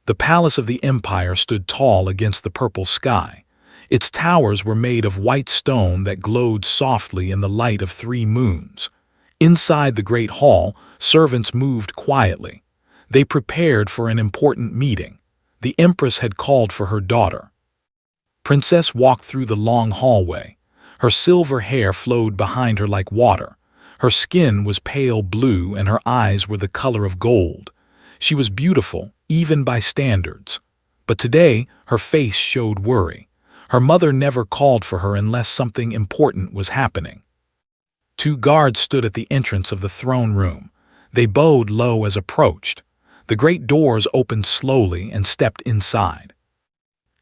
The palace of the empire stood tall against the purple sky. Its towers were made of white stone that glowed softly in the light of 3 moons. Inside the great hall, servants moved quietly. They prepared for an important meeting. The empress had called for her daughter. Princess walked through the long hallway. Her silver hair flowed behind her like water. Her skin was pale blue and her eyes were the color of gold. She was beautiful, even by standards. But today, her face showed worry. Her mother never called for her unless something important was happening. 2 guards stood at the entrance of the throne room. They bowed low as approached. The great doors opened slowly and stepped inside.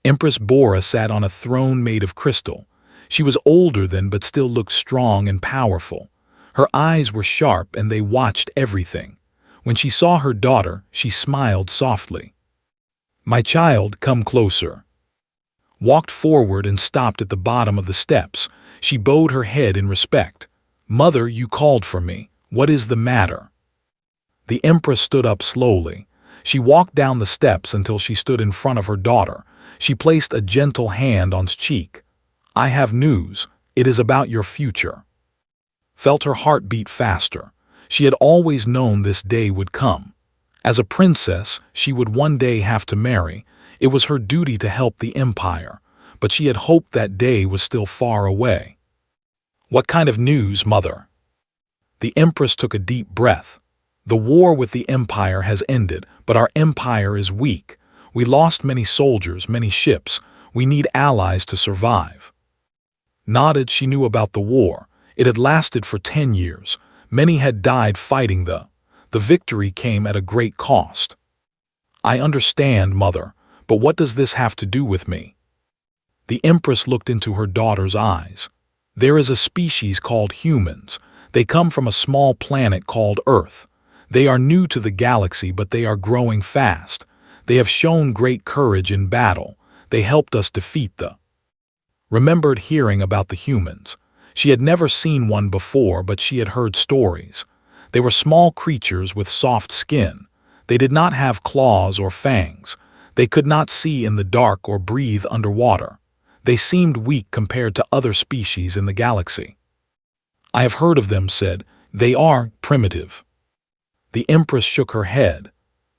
Empress Bora sat on a throne made of crystal. She was older than but still looked strong and powerful. Her eyes were sharp and they watched everything. When she saw her daughter, she smiled softly. "My child, come closer." Walked forward and stopped at the bottom of the steps. She bowed her head in respect. "Mother, you called for me. What is the matter?" The empress stood up slowly. She walked down the steps until she stood in front of her daughter. She placed a gentle hand on his cheek. "I have news. It is about your future." Felt her heart beat faster. She had always known this day would come. As a princess, she would one day have to marry. It was her duty to help the empire, but she had hoped that day was still far away. "What kind of news, mother?" The empress took a deep breath. "The war with the empire has ended, but our empire is weak. We lost many soldiers, many ships. We need allies to survive." Nodded. She knew about the war. It had lasted for 10 years. Many had died fighting the victory came at a great cost. "I understand, mother, but what does this have to do with me?" The empress looked into her daughter's eyes. "There is a species called humans. They come from a small planet called Earth. They are new to the galaxy, but they are growing fast. They have shown great courage in battle. They helped us defeat the—" Remembered hearing about the humans. She had never seen one before, but she had heard stories. They were small creatures with soft skin. They did not have claws or fangs. They could not see in the dark or breathe underwater. They seemed weak compared to other species in the galaxy. "I have heard of them," said. "They are primitive." The empress shook her head.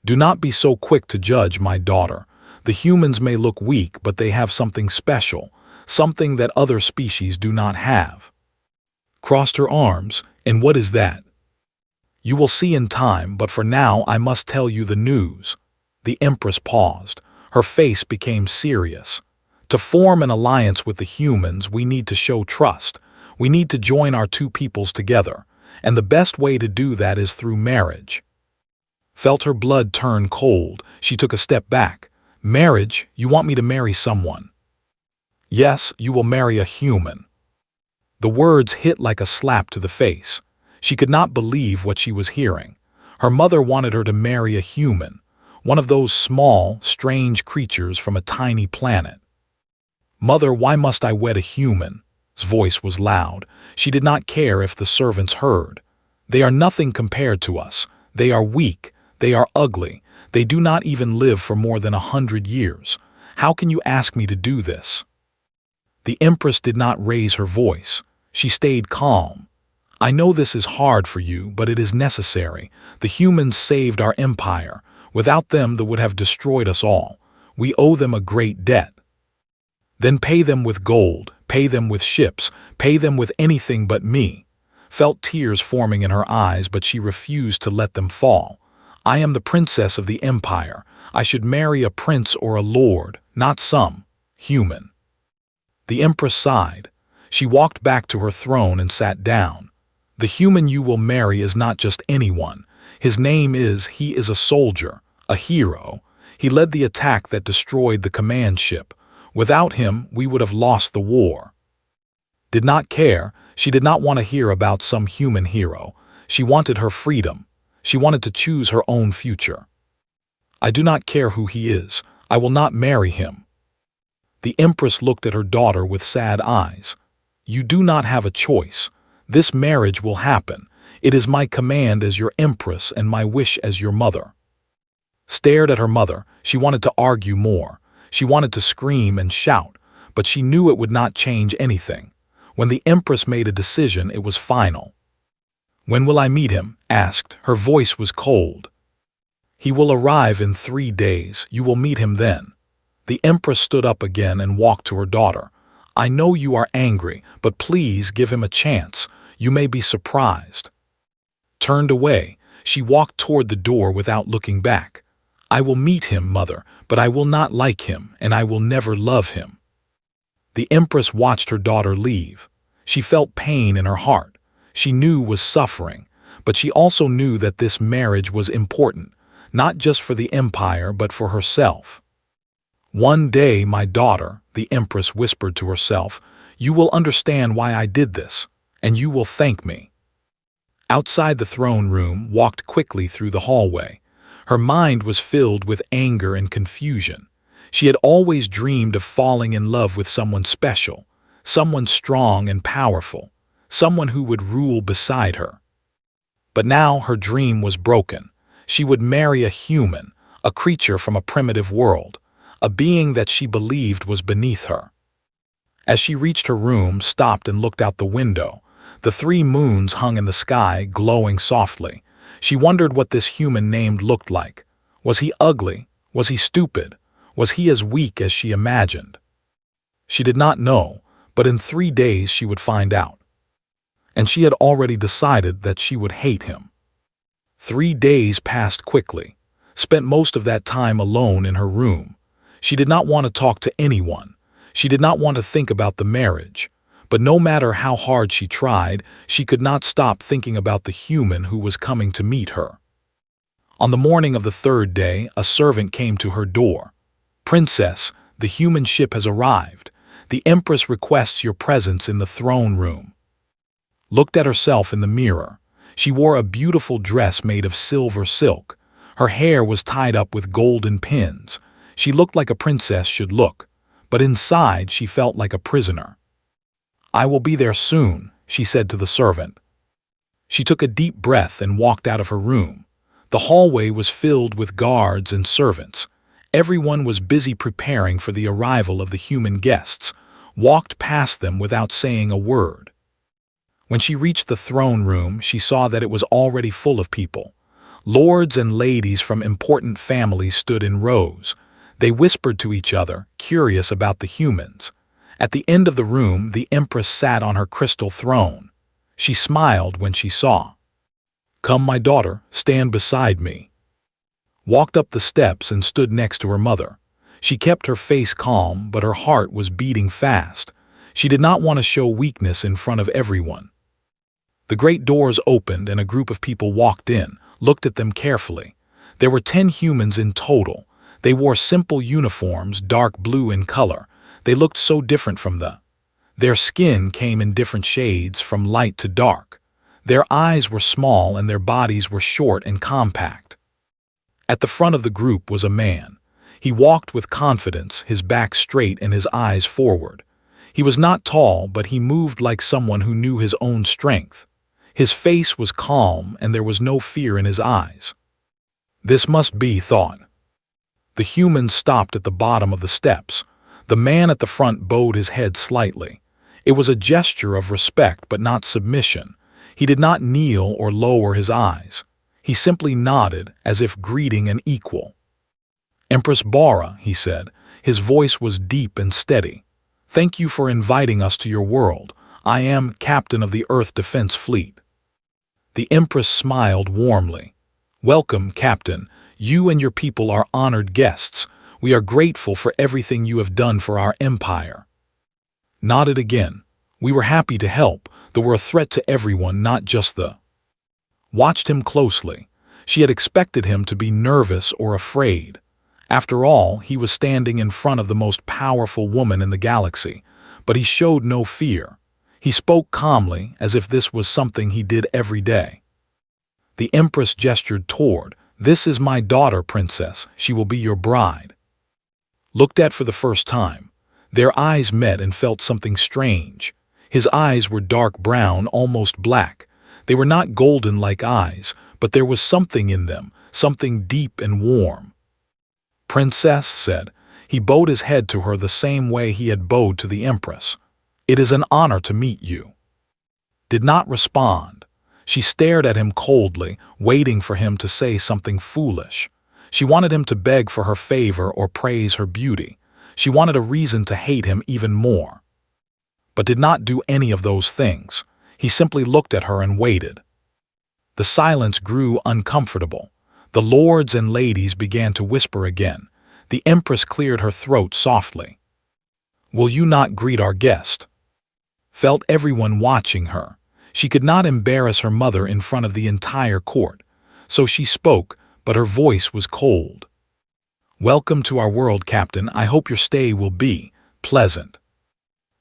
"Do not be so quick to judge, my daughter. The humans may look weak, but they have something special, something that other species do not have." Crossed her arms. "And what is that?" "You will see in time, but for now I must tell you the news." The empress paused. Her face became serious. "To form an alliance with the humans, we need to show trust. We need to join our 2 peoples together, and the best way to do that is through marriage." Felt her blood turn cold. She took a step back. "Marriage? You want me to marry someone?" "Yes, you will marry a human." The words hit like a slap to the face. She could not believe what she was hearing. Her mother wanted her to marry a human, one of those small, strange creatures from a tiny planet. "Mother, why must I wed a human?" His voice was loud. She did not care if the servants heard. "They are nothing compared to us. They are weak. They are ugly. They do not even live for more than 100 years. How can you ask me to do this?" The empress did not raise her voice. She stayed calm. "I know this is hard for you, but it is necessary. The humans saved our empire. Without them, they would have destroyed us all. We owe them a great debt." "Then pay them with gold, pay them with ships, pay them with anything but me." Felt tears forming in her eyes, but she refused to let them fall. "I am the princess of the empire. I should marry a prince or a lord, not some human." The empress sighed. She walked back to her throne and sat down. "The human you will marry is not just anyone. He is a soldier, a hero. He led the attack that destroyed the command ship. Without him, we would have lost the war." Did not care. She did not want to hear about some human hero. She wanted her freedom. She wanted to choose her own future. "I do not care who he is. I will not marry him." The empress looked at her daughter with sad eyes. "You do not have a choice. This marriage will happen. It is my command as your empress and my wish as your mother." stared at her mother. She wanted to argue more. She wanted to scream and shout, but she knew it would not change anything. When the Empress made a decision, it was final. "When will I meet him?" asked. Her voice was cold. "He will arrive in 3 days. You will meet him then." The Empress stood up again and walked to her daughter. "I know you are angry, but please give him a chance. You may be surprised." Turned away, she walked toward the door without looking back. "I will meet him, mother, but I will not like him, and I will never love him." The Empress watched her daughter leave. She felt pain in her heart. She knew was suffering, but she also knew that this marriage was important, not just for the Empire, but for herself. "One day, my daughter," the Empress whispered to herself, "you will understand why I did this, and you will thank me." Outside the throne room, walked quickly through the hallway. Her mind was filled with anger and confusion. She had always dreamed of falling in love with someone special, someone strong and powerful, someone who would rule beside her. But now her dream was broken. She would marry a human, a creature from a primitive world, a being that she believed was beneath her. As she reached her room, stopped and looked out the window. The 3 moons hung in the sky, glowing softly. She wondered what this human named looked like. Was he ugly? Was he stupid? Was he as weak as she imagined? She did not know, but in 3 days she would find out. And she had already decided that she would hate him. 3 days passed quickly, spent most of that time alone in her room. She did not want to talk to anyone. She did not want to think about the marriage. But no matter how hard she tried, she could not stop thinking about the human who was coming to meet her. On the morning of the 3rd day, a servant came to her door. "Princess, the human ship has arrived. The Empress requests your presence in the throne room." Looked at herself in the mirror. She wore a beautiful dress made of silver silk. Her hair was tied up with golden pins. She looked like a princess should look, but inside she felt like a prisoner. "I will be there soon," she said to the servant. She took a deep breath and walked out of her room. The hallway was filled with guards and servants. Everyone was busy preparing for the arrival of the human guests, walked past them without saying a word. When she reached the throne room, she saw that it was already full of people. Lords and ladies from important families stood in rows. They whispered to each other, curious about the humans. At the end of the room, the Empress sat on her crystal throne. She smiled when she saw. "Come, my daughter, stand beside me." Walked up the steps and stood next to her mother. She kept her face calm, but her heart was beating fast. She did not want to show weakness in front of everyone. The great doors opened and a group of people walked in, looked at them carefully. There were 10 humans in total. They wore simple uniforms, dark blue in color. They looked so different from Their skin came in different shades, from light to dark. Their eyes were small and their bodies were short and compact. At the front of the group was a man. He walked with confidence, his back straight and his eyes forward. He was not tall, but he moved like someone who knew his own strength. His face was calm and there was no fear in his eyes. "This must be," thought. The human stopped at the bottom of the steps. The man at the front bowed his head slightly. It was a gesture of respect but not submission. He did not kneel or lower his eyes. He simply nodded, as if greeting an equal. "Empress Bara," he said. His voice was deep and steady. "Thank you for inviting us to your world. I am captain of the Earth Defense Fleet." The Empress smiled warmly. "Welcome, Captain. You and your people are honored guests. We are grateful for everything you have done for our empire." Nodded again. "We were happy to help, though we're a threat to everyone, not just the—" Watched him closely. She had expected him to be nervous or afraid. After all, he was standing in front of the most powerful woman in the galaxy, but he showed no fear. He spoke calmly, as if this was something he did every day. The Empress gestured toward. "This is my daughter, Princess. She will be your bride." Looked at for the first time. Their eyes met and felt something strange. His eyes were dark brown, almost black. They were not golden like eyes, but there was something in them, something deep and warm. Princess said. He bowed his head to her the same way he had bowed to the Empress. It is an honor to meet you. Did not respond. She stared at him coldly, waiting for him to say something foolish. She wanted him to beg for her favor or praise her beauty. She wanted a reason to hate him even more. But did not do any of those things. He simply looked at her and waited. The silence grew uncomfortable. The lords and ladies began to whisper again. The Empress cleared her throat softly. "Will you not greet our guest?" Felt everyone watching her. She could not embarrass her mother in front of the entire court, so she spoke, but her voice was cold. "Welcome to our world, Captain. I hope your stay will be pleasant."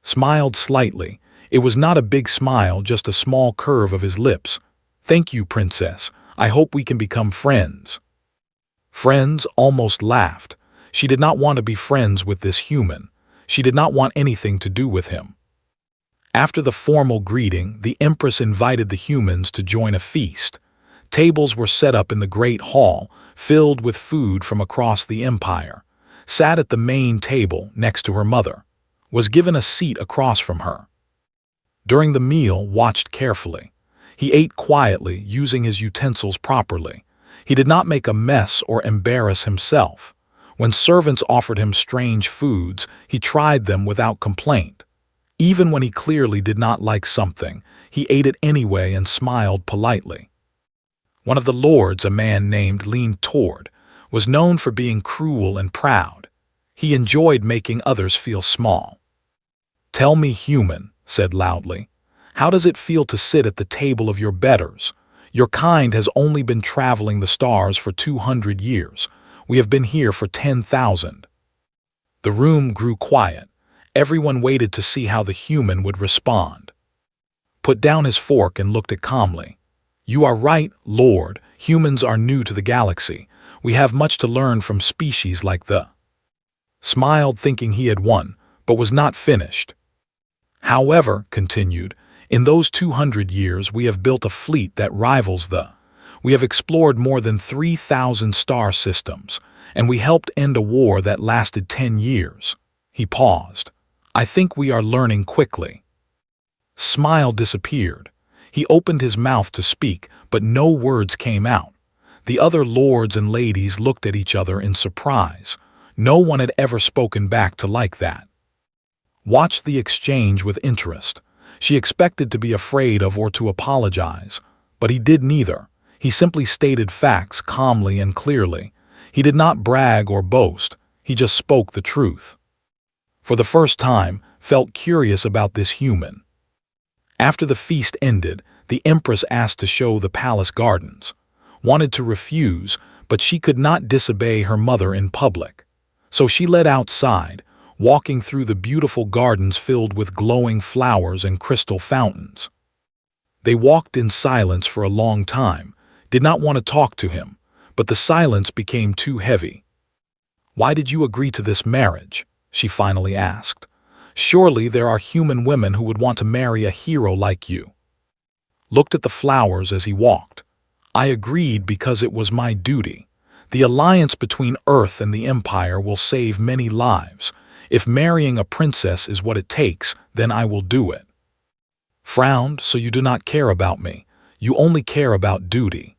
Smiled slightly. It was not a big smile, just a small curve of his lips. "Thank you, Princess. I hope we can become friends." Friends almost laughed. She did not want to be friends with this human. She did not want anything to do with him. After the formal greeting, the Empress invited the humans to join a feast. Tables were set up in the great hall, filled with food from across the empire. Sat at the main table next to her mother. Was given a seat across from her. During the meal, watched carefully. He ate quietly, using his utensils properly. He did not make a mess or embarrass himself. When servants offered him strange foods, he tried them without complaint. Even when he clearly did not like something, he ate it anyway and smiled politely. One of the lords, a man named leaned toward, was known for being cruel and proud. He enjoyed making others feel small. "Tell me, human," said loudly, "how does it feel to sit at the table of your betters? Your kind has only been traveling the stars for 200 years. We have been here for 10,000. The room grew quiet. Everyone waited to see how the human would respond. Put down his fork and looked it calmly. "You are right, Lord. Humans are new to the galaxy. We have much to learn from species like the..." Smiled, thinking he had won, but was not finished. "However," continued, "in those 200 years we have built a fleet that rivals the... We have explored more than 3,000 star systems, and we helped end a war that lasted 10 years. He paused. "I think we are learning quickly." Smile disappeared. He opened his mouth to speak, but no words came out. The other lords and ladies looked at each other in surprise. No one had ever spoken back to like that. Watched the exchange with interest. She expected to be afraid of or to apologize, but he did neither. He simply stated facts calmly and clearly. He did not brag or boast. He just spoke the truth. For the first time, felt curious about this human. After the feast ended, the Empress asked to show the palace gardens. Wanted to refuse, but she could not disobey her mother in public. So she led outside, walking through the beautiful gardens filled with glowing flowers and crystal fountains. They walked in silence for a long time, did not want to talk to him, but the silence became too heavy. "Why did you agree to this marriage?" she finally asked. "Surely there are human women who would want to marry a hero like you." Looked at the flowers as he walked. "I agreed because it was my duty. The alliance between Earth and the Empire will save many lives. If marrying a princess is what it takes, then I will do it." Frowned. "So you do not care about me. You only care about duty."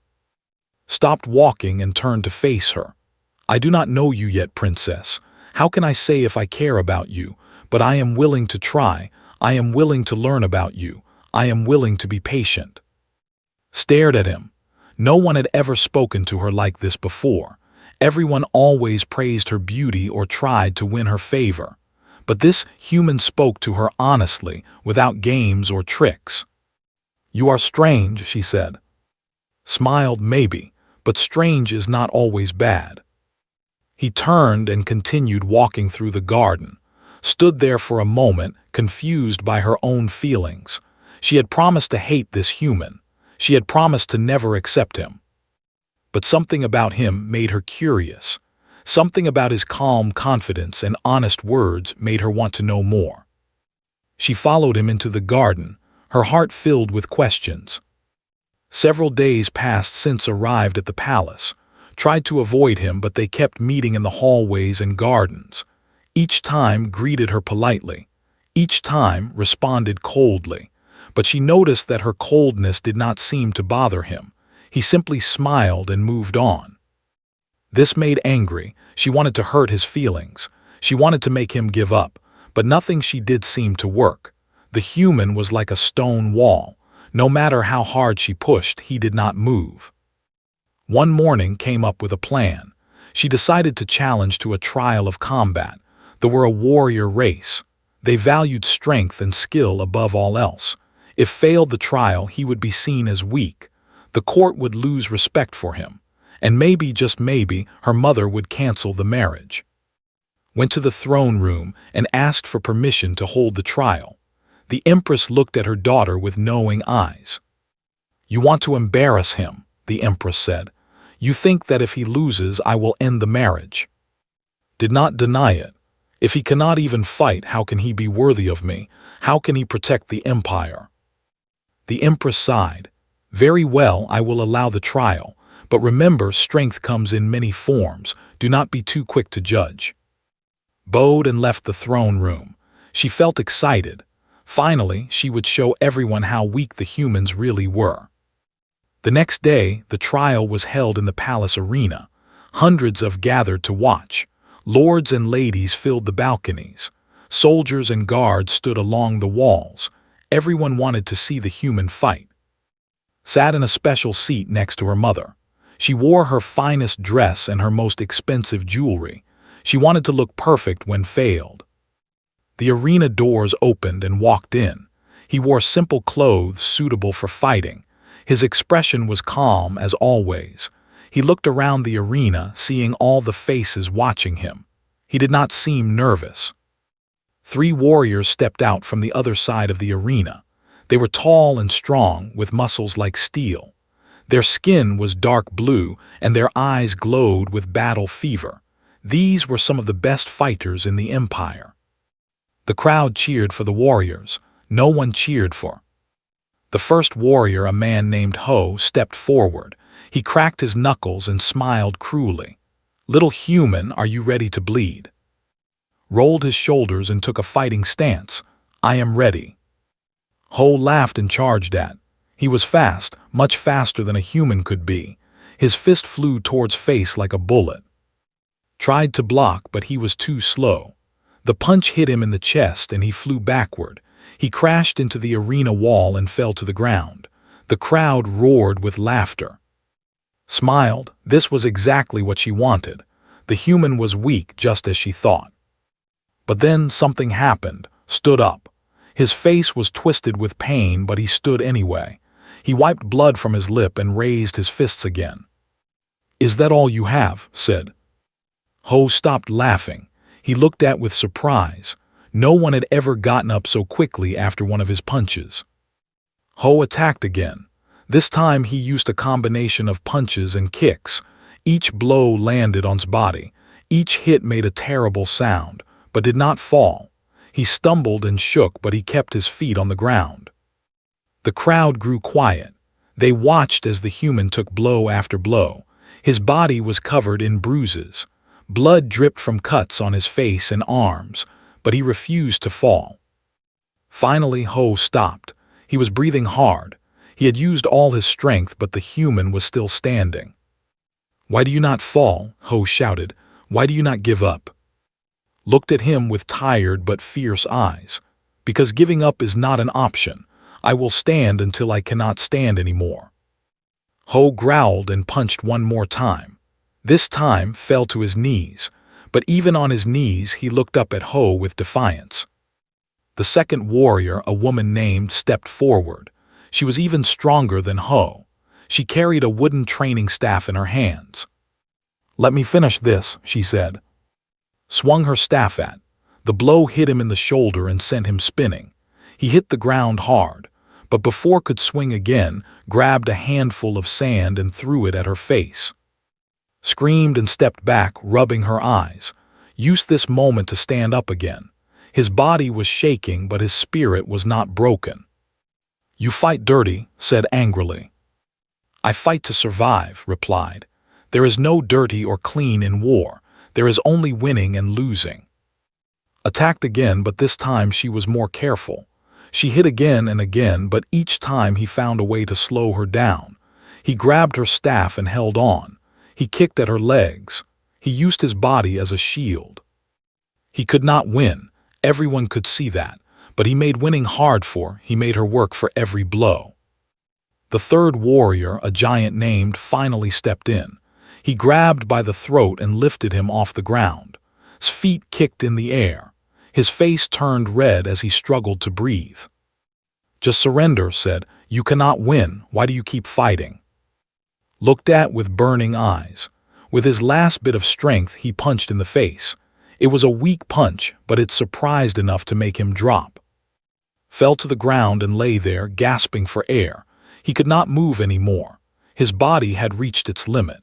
Stopped walking and turned to face her. "I do not know you yet, Princess. How can I say if I care about you? But I am willing to try. I am willing to learn about you. I am willing to be patient." Stared at him. No one had ever spoken to her like this before. Everyone always praised her beauty or tried to win her favor. But this human spoke to her honestly, without games or tricks. "You are strange," she said. Smiled. "Maybe, but strange is not always bad." He turned and continued walking through the garden. Stood there for a moment, confused by her own feelings. She had promised to hate this human. She had promised to never accept him. But something about him made her curious. Something about his calm confidence and honest words made her want to know more. She followed him into the garden, her heart filled with questions. Several days passed since arrived at the palace. tried to avoid him, but they kept meeting in the hallways and gardens. Each time greeted her politely. Each time responded coldly. But she noticed that her coldness did not seem to bother him. He simply smiled and moved on. This made angry. She wanted to hurt his feelings. She wanted to make him give up, but nothing she did seemed to work. The human was like a stone wall. No matter how hard she pushed, he did not move. One morning came up with a plan. She decided to challenge to a trial of combat. They were a warrior race. They valued strength and skill above all else. If failed the trial, he would be seen as weak. The court would lose respect for him. And maybe, just maybe, her mother would cancel the marriage. Went to the throne room and asked for permission to hold the trial. The empress looked at her daughter with knowing eyes. "You want to embarrass him," the empress said. "You think that if he loses, I will end the marriage." Did not deny it. If he cannot even fight, how can he be worthy of me? How can he protect the empire? The empress sighed. "Very well, I will allow the trial. But remember, strength comes in many forms. Do not be too quick to judge." Bowed and left the throne room. She felt excited. Finally, she would show everyone how weak the humans really were. The next day, the trial was held in the palace arena. Hundreds of gathered to watch. Lords and ladies filled the balconies. Soldiers and guards stood along the walls. Everyone wanted to see the human fight. Sat in a special seat next to her mother. She wore her finest dress and her most expensive jewelry. She wanted to look perfect when failed. The arena doors opened and walked in. He wore simple clothes suitable for fighting. His expression was calm as always. He looked around the arena, seeing all the faces watching him. He did not seem nervous. 3 warriors stepped out from the other side of the arena. They were tall and strong, with muscles like steel. Their skin was dark blue, and their eyes glowed with battle fever. These were some of the best fighters in the empire. The crowd cheered for the warriors. No one cheered for. The first warrior, a man named Ho, stepped forward. He cracked his knuckles and smiled cruelly. "Little human, are you ready to bleed?" Rolled his shoulders and took a fighting stance. "I am ready." Ho laughed and charged at. He was fast, much faster than a human could be. His fist flew towards face like a bullet. Tried to block, but he was too slow. The punch hit him in the chest and he flew backward. He crashed into the arena wall and fell to the ground. The crowd roared with laughter. Smiled. This was exactly what she wanted. The human was weak, just as she thought. But then something happened. Stood up. His face was twisted with pain, but he stood anyway. He wiped blood from his lip and raised his fists again. "Is that all you have?" said. Ho stopped laughing. He looked at with surprise. No one had ever gotten up so quickly after one of his punches. Ho attacked again. This time he used a combination of punches and kicks. Each blow landed on his body. Each hit made a terrible sound, but did not fall. He stumbled and shook, but he kept his feet on the ground. The crowd grew quiet. They watched as the human took blow after blow. His body was covered in bruises. Blood dripped from cuts on his face and arms, but he refused to fall. Finally, Ho stopped. He was breathing hard. He had used all his strength, but the human was still standing. "Why do you not fall?" Ho shouted. "Why do you not give up?" Looked at him with tired but fierce eyes. "Because giving up is not an option. I will stand until I cannot stand anymore." Ho growled and punched one more time. This time fell to his knees, but even on his knees he looked up at Ho with defiance. The second warrior, a woman named, stepped forward. She was even stronger than Ho. She carried a wooden training staff in her hands. "Let me finish this," she said. Swung her staff at. The blow hit him in the shoulder and sent him spinning. He hit the ground hard, but before could swing again, grabbed a handful of sand and threw it at her face. Screamed and stepped back, rubbing her eyes. Used this moment to stand up again. His body was shaking, but his spirit was not broken. "You fight dirty," said angrily. "I fight to survive," replied. There is no dirty or clean in war. There is only winning and losing. Attacked again, but this time she was more careful. She hit again and again, but each time he found a way to slow her down. He grabbed her staff and held on. He kicked at her legs. He used his body as a shield. He could not win. Everyone could see that. But he made winning hard for her. He made her work for every blow. The third warrior, a giant named, finally stepped in. He grabbed by the throat and lifted him off the ground. His feet kicked in the air. His face turned red as he struggled to breathe. "Just surrender," said. "You cannot win. Why do you keep fighting?" Looked at with burning eyes. With his last bit of strength, he punched in the face. It was a weak punch, but it surprised enough to make him drop. Fell to the ground and lay there, gasping for air. He could not move anymore. His body had reached its limit.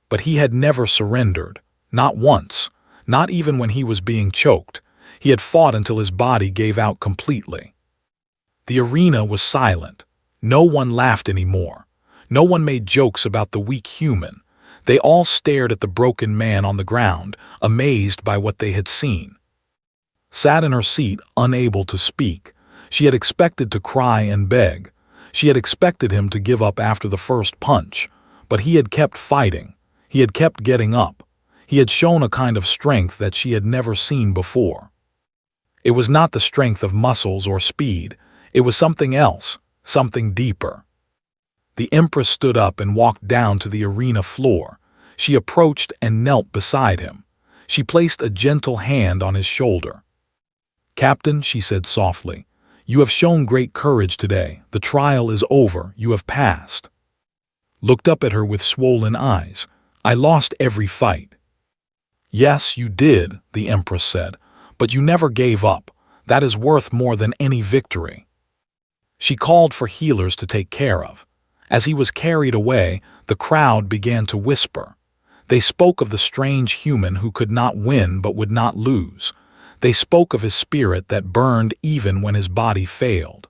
But he had never surrendered. Not once. Not even when he was being choked. He had fought until his body gave out completely. The arena was silent. No one laughed anymore. No one made jokes about the weak human. They all stared at the broken man on the ground, amazed by what they had seen. Sat in her seat, unable to speak. She had expected to cry and beg. She had expected him to give up after the first punch. But he had kept fighting. He had kept getting up. He had shown a kind of strength that she had never seen before. It was not the strength of muscles or speed. It was something else, something deeper. The Empress stood up and walked down to the arena floor. She approached and knelt beside him. She placed a gentle hand on his shoulder. "Captain," she said softly, "you have shown great courage today. The trial is over. You have passed." Looked up at her with swollen eyes. "I lost every fight." "Yes, you did," the Empress said, "but you never gave up. That is worth more than any victory." She called for healers to take care of. As he was carried away, the crowd began to whisper. They spoke of the strange human who could not win but would not lose. They spoke of his spirit that burned even when his body failed.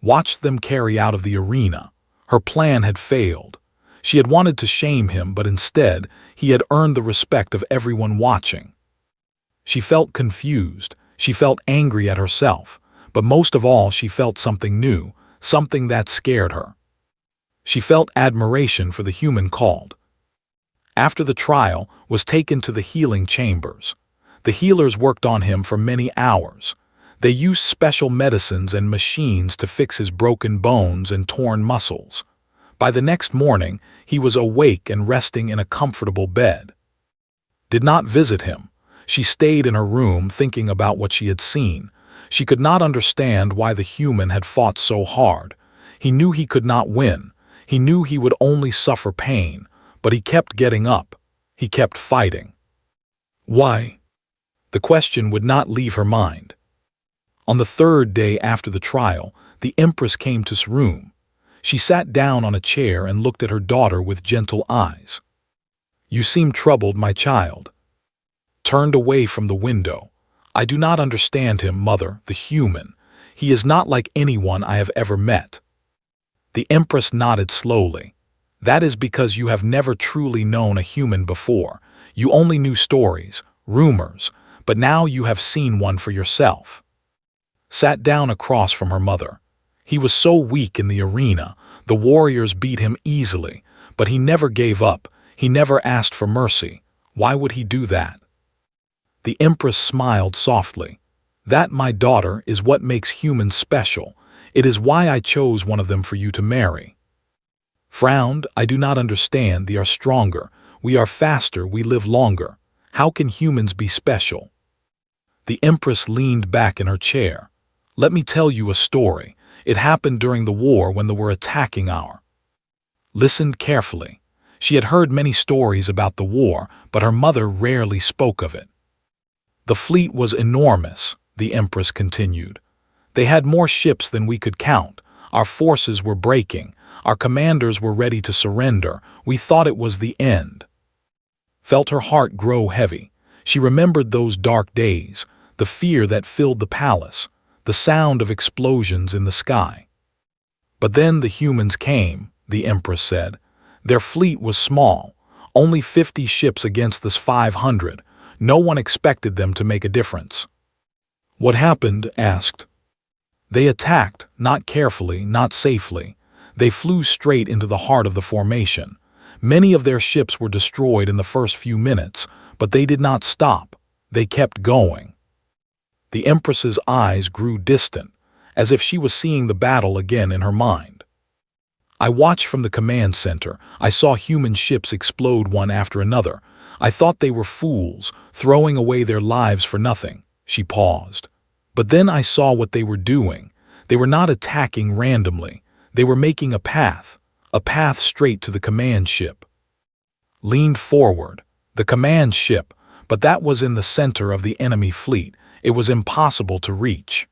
Watched them carry out of the arena. Her plan had failed. She had wanted to shame him, but instead, he had earned the respect of everyone watching. She felt confused. She felt angry at herself. But most of all, she felt something new, something that scared her. She felt admiration for the human called. After the trial, was taken to the healing chambers. The healers worked on him for many hours. They used special medicines and machines to fix his broken bones and torn muscles. By the next morning, he was awake and resting in a comfortable bed. Did not visit him. She stayed in her room thinking about what she had seen. She could not understand why the human had fought so hard. He knew he could not win. He knew he would only suffer pain, but he kept getting up. He kept fighting. Why? The question would not leave her mind. On the third day after the trial, the Empress came to his room. She sat down on a chair and looked at her daughter with gentle eyes. "You seem troubled, my child." Turned away from the window. "I do not understand him, mother, the human. He is not like anyone I have ever met." The Empress nodded slowly. "That is because you have never truly known a human before. You only knew stories, rumors, but now you have seen one for yourself." Sat down across from her mother. He was so weak in the arena. The warriors beat him easily, but he never gave up. He never asked for mercy. Why would he do that? The Empress smiled softly. "That, my daughter, is what makes humans special. It is why I chose one of them for you to marry." Frowned. "I do not understand. They are stronger. We are faster. We live longer. How can humans be special?" The Empress leaned back in her chair. "Let me tell you a story. It happened during the war when they were attacking our." Listened carefully. She had heard many stories about the war, but her mother rarely spoke of it. "The fleet was enormous," the Empress continued. "They had more ships than we could count. Our forces were breaking. Our commanders were ready to surrender. We thought it was the end." Felt her heart grow heavy. She remembered those dark days, the fear that filled the palace, the sound of explosions in the sky. "But then the humans came," the Empress said. "Their fleet was small, Only 50 ships against the 500. No one expected them to make a difference. What happened? Asked. They attacked, not carefully, not safely. They flew straight into the heart of the formation. Many of their ships were destroyed in the first few minutes, but they did not stop. They kept going. The Empress's eyes grew distant, as if she was seeing the battle again in her mind. I watched from the command center. I saw human ships explode one after another. I thought they were fools, throwing away their lives for nothing. She paused. But then I saw what they were doing. They were not attacking randomly. They were making a path straight to the command ship. Leaned forward. The command ship, but that was in the center of the enemy fleet. It was impossible to reach.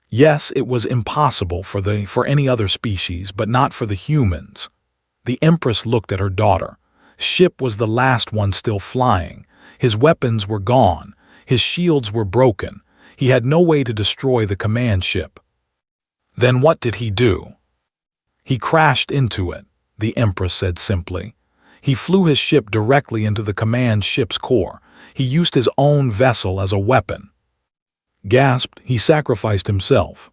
Yes, it was impossible for any other species, but not for the humans. The Empress looked at her daughter. Ship was the last one still flying. His weapons were gone. His shields were broken. He had no way to destroy the command ship. Then what did he do? He crashed into it, the Empress said simply. He flew his ship directly into the command ship's core. He used his own vessel as a weapon. Gasped, he sacrificed himself.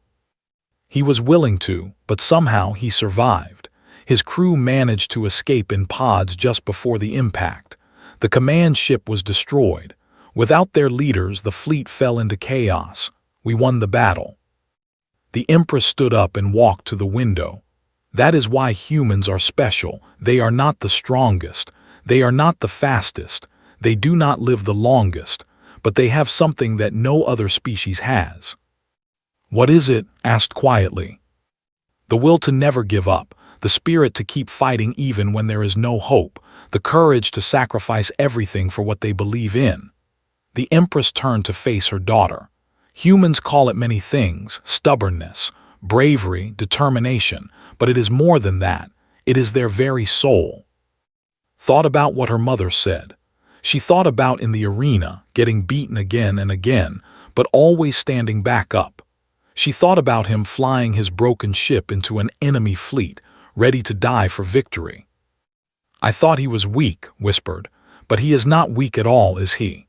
He was willing to, but somehow he survived. His crew managed to escape in pods just before the impact. The command ship was destroyed. Without their leaders, the fleet fell into chaos. We won the battle. The Empress stood up and walked to the window. That is why humans are special. They are not the strongest. They are not the fastest. They do not live the longest. But they have something that no other species has. What is it? Asked quietly. The will to never give up, the spirit to keep fighting even when there is no hope, the courage to sacrifice everything for what they believe in. The Empress turned to face her daughter. Humans call it many things, stubbornness, bravery, determination, but it is more than that. It is their very soul. Thought about what her mother said. She thought about in the arena, getting beaten again and again, but always standing back up. She thought about him flying his broken ship into an enemy fleet, ready to die for victory. I thought he was weak, whispered, but he is not weak at all, is he?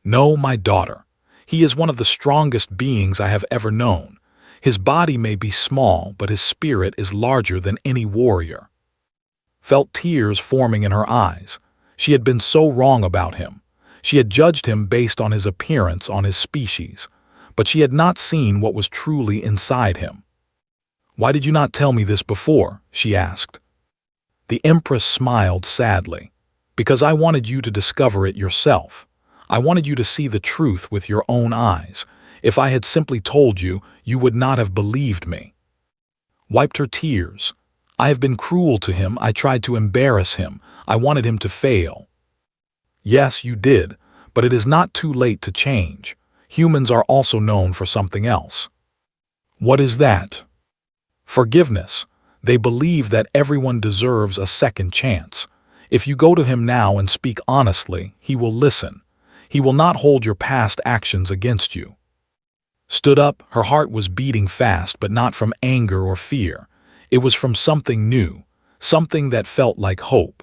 No, my daughter. He is one of the strongest beings I have ever known. His body may be small, but his spirit is larger than any warrior. Felt tears forming in her eyes. She had been so wrong about him. She had judged him based on his appearance, on his species, but she had not seen what was truly inside him. Why did you not tell me this before? She asked. The Empress smiled sadly. Because I wanted you to discover it yourself. I wanted you to see the truth with your own eyes. If I had simply told you, you would not have believed me. Wiped her tears. I have been cruel to him. I tried to embarrass him. I wanted him to fail. Yes, you did, but it is not too late to change. Humans are also known for something else. What is that? Forgiveness. They believe that everyone deserves a second chance. If you go to him now and speak honestly, he will listen. He will not hold your past actions against you. Stood up, her heart was beating fast, but not from anger or fear. It was from something new, something that felt like hope.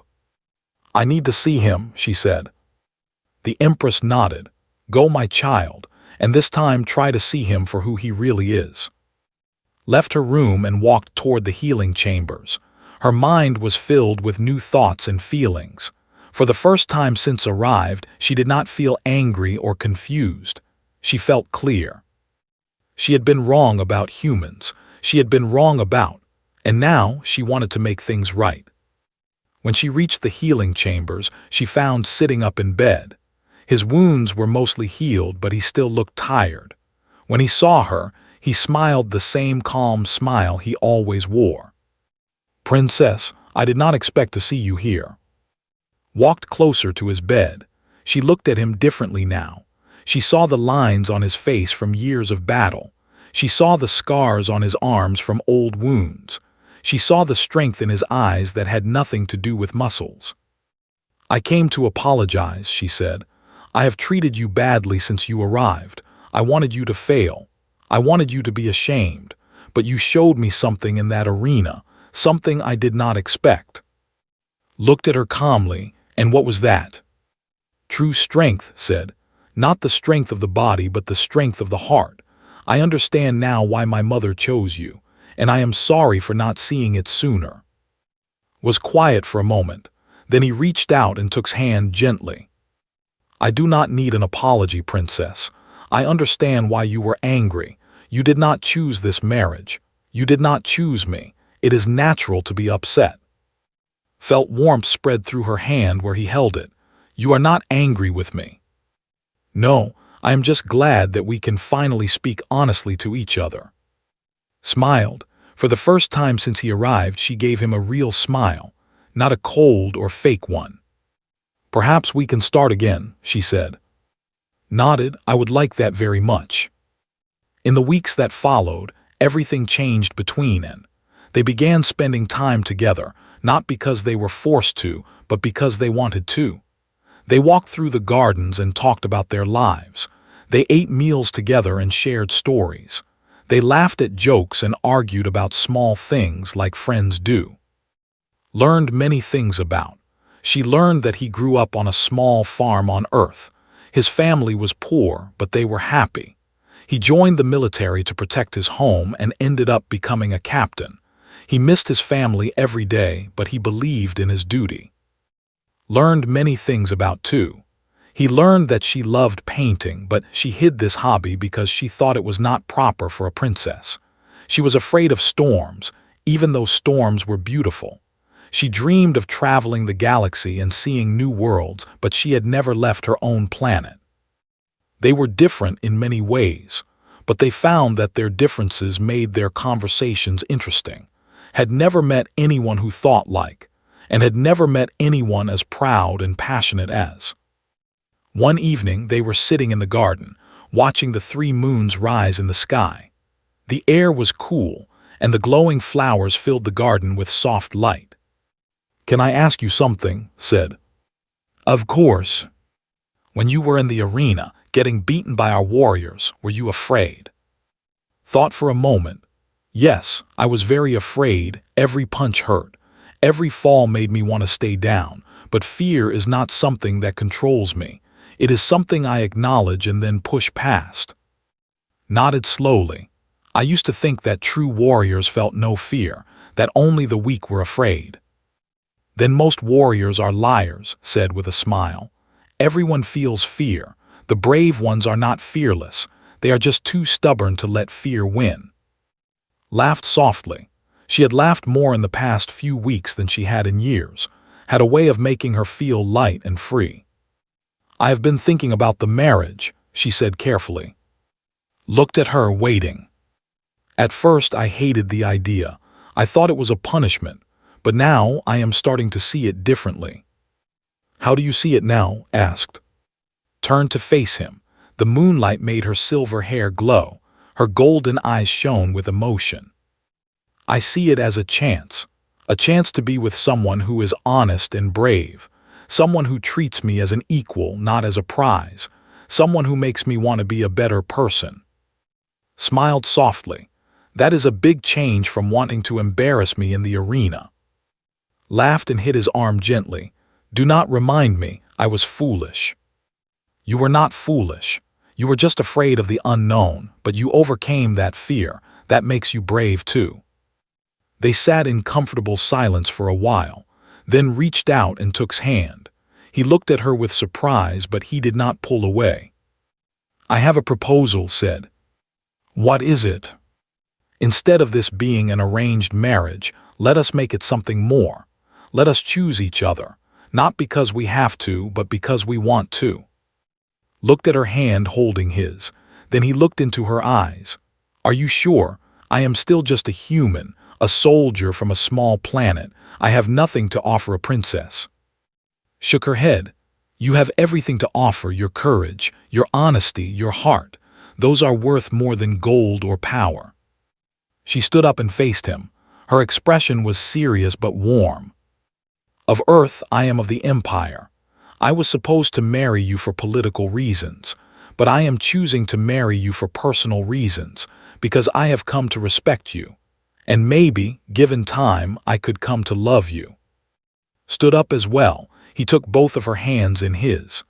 I need to see him, she said. The Empress nodded. Go, my child, and this time try to see him for who he really is. Left her room and walked toward the healing chambers. Her mind was filled with new thoughts and feelings. For the first time since arrived, she did not feel angry or confused. She felt clear. She had been wrong about humans. She had been wrong about, and now she wanted to make things right. When she reached the healing chambers, she found sitting up in bed. His wounds were mostly healed, but he still looked tired. When he saw her, he smiled the same calm smile he always wore. Princess, I did not expect to see you here. Walked closer to his bed. She looked at him differently now. She saw the lines on his face from years of battle. She saw the scars on his arms from old wounds. She saw the strength in his eyes that had nothing to do with muscles. I came to apologize, she said. I have treated you badly since you arrived. I wanted you to fail. I wanted you to be ashamed. But you showed me something in that arena, something I did not expect. looked at her calmly, and what was that? True strength, said. Not the strength of the body, but the strength of the heart. I understand now why my mother chose you, and I am sorry for not seeing it sooner. Was quiet for a moment. Then he reached out and took his hand gently. I do not need an apology, princess. I understand why you were angry. You did not choose this marriage. You did not choose me. It is natural to be upset. Felt warmth spread through her hand where he held it. You are not angry with me. No, I am just glad that we can finally speak honestly to each other. Smiled. For the first time since he arrived, she gave him a real smile, not a cold or fake one. Perhaps we can start again, she said. Nodded. I would like that very much. In the weeks that followed, everything changed between and they began spending time together, not because they were forced to, but because they wanted to. They walked through the gardens and talked about their lives. They ate meals together and shared stories. They laughed at jokes and argued about small things like friends do. Learned many things about. She learned that he grew up on a small farm on Earth. His family was poor, but they were happy. He joined the military to protect his home and ended up becoming a captain. He missed his family every day, but he believed in his duty. Learned many things about too. He learned that she loved painting, but she hid this hobby because she thought it was not proper for a princess. She was afraid of storms, even though storms were beautiful. She dreamed of traveling the galaxy and seeing new worlds, but she had never left her own planet. They were different in many ways, but they found that their differences made their conversations interesting. Had never met anyone who thought like, and had never met anyone as proud and passionate as. One evening they were sitting in the garden, watching the 3 moons rise in the sky. The air was cool, and the glowing flowers filled the garden with soft light. Can I ask you something? Said. Of course. When you were in the arena, getting beaten by our warriors, were you afraid? Thought for a moment. Yes, I was very afraid. Every punch hurt. Every fall made me want to stay down, but fear is not something that controls me. It is something I acknowledge and then push past. Nodded slowly. I used to think that true warriors felt no fear, that only the weak were afraid. Then most warriors are liars, said with a smile. Everyone feels fear. The brave ones are not fearless. They are just too stubborn to let fear win. Laughed softly. She had laughed more in the past few weeks than she had in years, had a way of making her feel light and free. I have been thinking about the marriage, she said carefully. Looked at her, waiting. At first I hated the idea. I thought it was a punishment, but now I am starting to see it differently. How do you see it now? Asked. Turned to face him. The moonlight made her silver hair glow. Her golden eyes shone with emotion. I see it as a chance to be with someone who is honest and brave, someone who treats me as an equal, not as a prize, someone who makes me want to be a better person. Smiled softly. That is a big change from wanting to embarrass me in the arena. Laughed and hit his arm gently. Do not remind me I was foolish. You were not foolish. You were just afraid of the unknown, but you overcame that fear. That makes you brave too. They sat in comfortable silence for a while, then reached out and took his hand. He looked at her with surprise, but he did not pull away. I have a proposal, said. What is it? Instead of this being an arranged marriage, let us make it something more. Let us choose each other, not because we have to, but because we want to. Looked at her hand holding his. Then he looked into her eyes. Are you sure? I am still just a human, a soldier from a small planet. I have nothing to offer a princess. Shook her head. You have everything to offer, your courage, your honesty, your heart. Those are worth more than gold or power. She stood up and faced him. Her expression was serious but warm. Of Earth, I am of the Empire. I was supposed to marry you for political reasons, but I am choosing to marry you for personal reasons, because I have come to respect you. And maybe, given time, I could come to love you. stood up as well. He took both of her hands in his.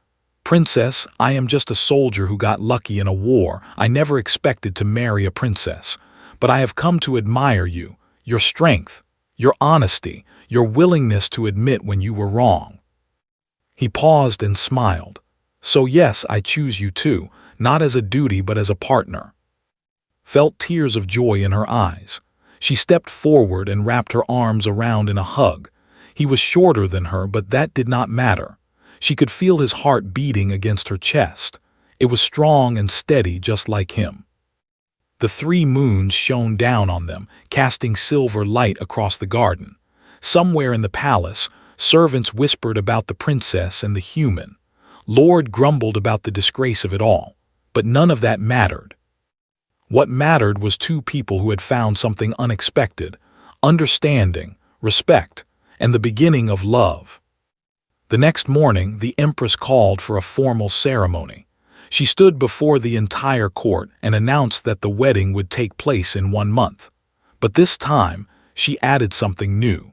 "Princess, I am just a soldier who got lucky in a war. I never expected to marry a princess. But I have come to admire you, your strength, your honesty, your willingness to admit when you were wrong." He paused and smiled. "So yes, I choose you too, not as a duty but as a partner." Felt tears of joy in her eyes. She stepped forward and wrapped her arms around in a hug. He was shorter than her, but that did not matter. She could feel his heart beating against her chest. It was strong and steady, just like him. The 3 moons shone down on them, casting silver light across the garden. Somewhere in the palace, servants whispered about the princess and the human. Lord grumbled about the disgrace of it all. But none of that mattered. What mattered was 2 people who had found something unexpected: understanding, respect, and the beginning of love. The next morning, the Empress called for a formal ceremony. She stood before the entire court and announced that the wedding would take place in 1 month. But this time, she added something new.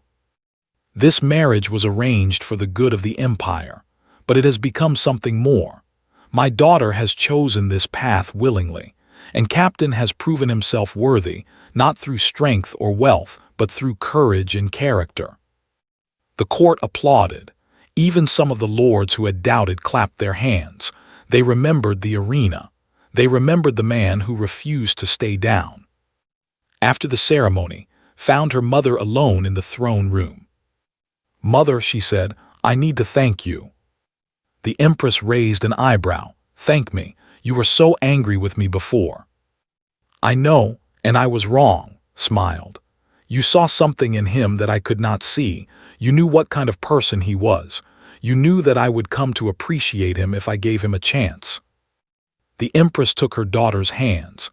This marriage was arranged for the good of the empire, but it has become something more. My daughter has chosen this path willingly, and Captain has proven himself worthy, not through strength or wealth, but through courage and character. The court applauded. Even some of the lords who had doubted clapped their hands. They remembered the arena. They remembered the man who refused to stay down. After the ceremony, found her mother alone in the throne room. "Mother," she said, "I need to thank you." The Empress raised an eyebrow. "Thank me. You were so angry with me before." "I know, and I was wrong," smiled. "You saw something in him that I could not see. You knew what kind of person he was. You knew that I would come to appreciate him if I gave him a chance." The Empress took her daughter's hands.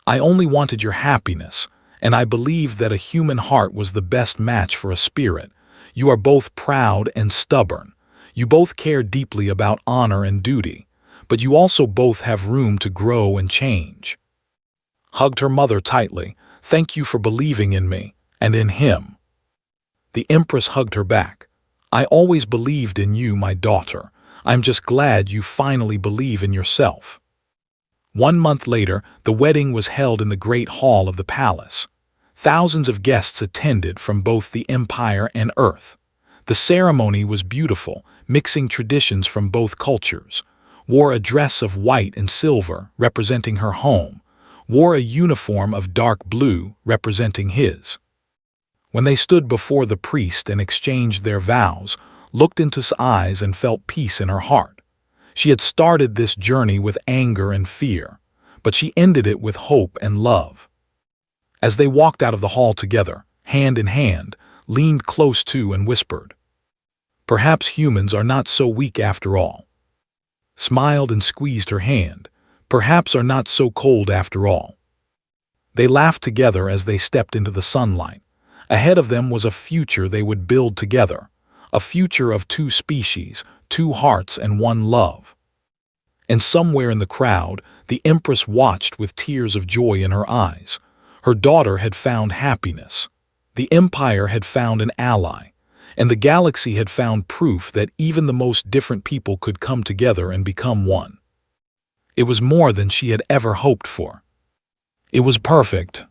"I only wanted your happiness, and I believed that a human heart was the best match for a spirit. You are both proud and stubborn. You both care deeply about honor and duty, but you also both have room to grow and change." Hugged her mother tightly. "Thank you for believing in me, and in him." The Empress hugged her back. "I always believed in you, my daughter. I'm just glad you finally believe in yourself." 1 month later, the wedding was held in the great hall of the palace. Thousands of guests attended from both the Empire and Earth. The ceremony was beautiful, mixing traditions from both cultures. Wore a dress of white and silver, representing her home. Wore a uniform of dark blue, representing his. When they stood before the priest and exchanged their vows, looked into his eyes and felt peace in her heart. She had started this journey with anger and fear, but she ended it with hope and love. As they walked out of the hall together, hand in hand, leaned close to and whispered, "Perhaps humans are not so weak after all." Smiled and squeezed her hand. "Perhaps are not so cold after all." They laughed together as they stepped into the sunlight. Ahead of them was a future they would build together, a future of 2 species, 2 hearts, and 1 love. And somewhere in the crowd, the Empress watched with tears of joy in her eyes. Her daughter had found happiness. The Empire had found an ally, and the galaxy had found proof that even the most different people could come together and become one. It was more than she had ever hoped for. It was perfect.